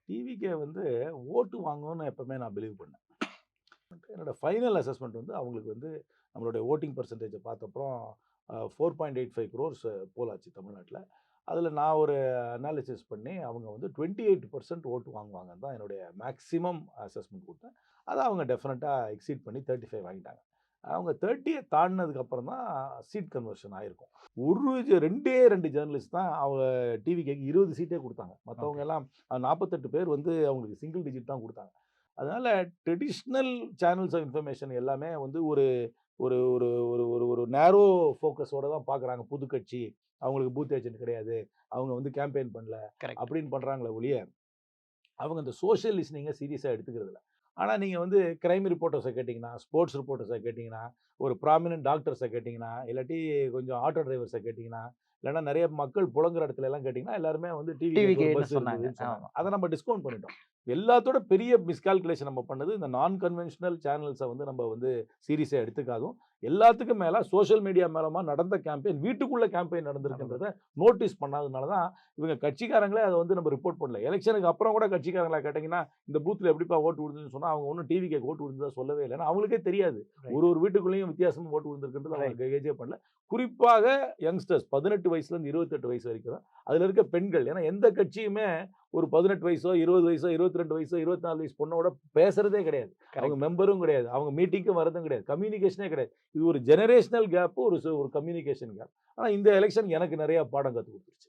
டிவிக்கே வந்து ஓட்டு வாங்கும்னு எப்பவுமே நான் பிலீவ் பண்ணேன். என்னோட ஃபைனல் அசஸ்மெண்ட் வந்து அவங்களுக்கு வந்து நம்மளுடைய வோட்டிங் பெர்சன்டேஜ பார்த்தப்புறம் 4.85 குரோர்ஸ் போல் ஆச்சு தமிழ்நாட்ல. அதில நான் ஒரு அனாலிசிஸ் பண்ணி அவங்க வந்து 28% ஓட்டு வாங்குவாங்கன்னு தான் என்னுடைய மேக்ஸிமம் அசஸ்மெண்ட் குடுத்தேன். அத அவங்க டெஃபினட்டா எக்ஸீட் பண்ணி 35 வாங்கிட்டாங்க. அவங்க 30 தாண்டுனதுக்கு அப்புறம் தான் சீட் கன்வர்ஷன் ஆயிருக்கும். 2 ஜர்னலிஸ்ட் தான் அவங்க டிவிகேக்கு 20 சீட்டே குடுத்தாங்க. மத்தவங்க ஓகே. எல்லாம் 48 பேர் வந்து அவங்களுக்கு சிங்கிள் டிஜிட் தான் குடுத்தாங்க. அதனால ட்ரெடிஷனல் சேனல்ஸ் ஆஃப் இன்ஃபர்மேஷன் எல்லாமே வந்து ஒரு ஒரு ஒரு ஒரு ஒரு ஒரு நேரோ ஃபோக்கஸோட தான் பார்க்குறாங்க. புது கட்சி, அவங்களுக்கு பூத் ஏஜென்ட் கிடையாது. அவங்க வந்து கேம்பெயின் பண்ணல. கரெக்ட். அப்படின்னு பண்றாங்களே ஒழிய, அவங்க இந்த சோசியல் லிஸ்டனிங்க சீரியஸா எடுத்துக்கிறது இல்ல. ஆனா நீங்க வந்து கிரைம் ரிப்போர்ட்டர்ஸ கேட்டீங்கன்னா, ஸ்போர்ட்ஸ் ரிப்போர்ட்டர்ஸ கேட்டீங்கன்னா, ஒரு ப்ராமினன்ட் டாக்டர்ஸ கேட்டீங்கன்னா, இல்லாட்டி கொஞ்சம் ஆட்டோ டிரைவர்ஸ கேட்டீங்கன்னா, இல்லன்னா நெறைய மக்கள் புழங்குற இடத்துல எல்லாம் கேட்டீங்கன்னா, எல்லாருமே வந்து டிவிகேக்கு ஒரு டிவிகேன்னு பஸ் சொன்னாங்க. இருந்ததுன்னு சொன்னாங்க. ஆமா. அத நம்ம டிஸ்கவுண்ட் பண்ணிட்டோம். எல்லாத்தோட பெரிய மிஸ்கால்குலேஷன் நம்ம பண்ணது, இந்த நான் கன்வென்ஷனல் சேனல்ஸ வந்து நம்ம வந்து சீரியஸா எடுத்துக்காதும். எல்லாத்துக்கும் மேல சோசியல் மீடியா மூலமா நடந்த கேம்பெயின், வீட்டுக்குள்ள கேம்பெயின் நடந்திருக்குன்றத நோட்டீஸ் பண்ணாதனால தான், இவங்க கட்சிக்காரங்களே அத வந்து நம்ம ரிப்போர்ட் பண்ணல. எலக்ஷனுக்கு அப்புறம் கூட கட்சிக்காரங்கள கேட்டீங்கன்னா, இந்த பூத்ல எப்படிப்பா ஓட்டு விழுந்ததுன்னு சொன்னா, அவங்க ஒண்ணும் டிவிகேக்கு ஓட்டு விழுந்ததா சொல்லவே இல்ல. ஏன்னா அவங்களுக்கே தெரியாது. ரைட். ஒரு வீட்டுக்குள்ளேயும் வித்தியாசமா ஓட்டு விழுந்திருக்குன்றது ரைட். அவங்க கேஜே பண்ணல. குறிப்பாக யங்ஸ்டர்ஸ் 18 வயசுலேருந்து 28 வயசு வரைக்கும் தான். அதுல இருக்க பெண்கள். ஏன்னா எந்த கட்சியுமே ஒரு 18 வயசோ, 20 வயசோ, 22 வயசோ, 24 வயசு பொண்ணோட பேசுறதே கிடையாது. அவங்க கரெக்ட். மெம்பரும் கிடையாது. அவங்க மீட்டிங்க்கும் வரதும் கிடையாது. கம்யூனிகேஷனே கிடையாது. இது ஒரு ஜெனரேஷனல் கேப், ஒரு கம்யூனிகேஷன் கேப். ஆனா இந்த எலக்ஷன் எனக்கு நெறைய பாடம் கத்துக் குடுத்துருச்சு.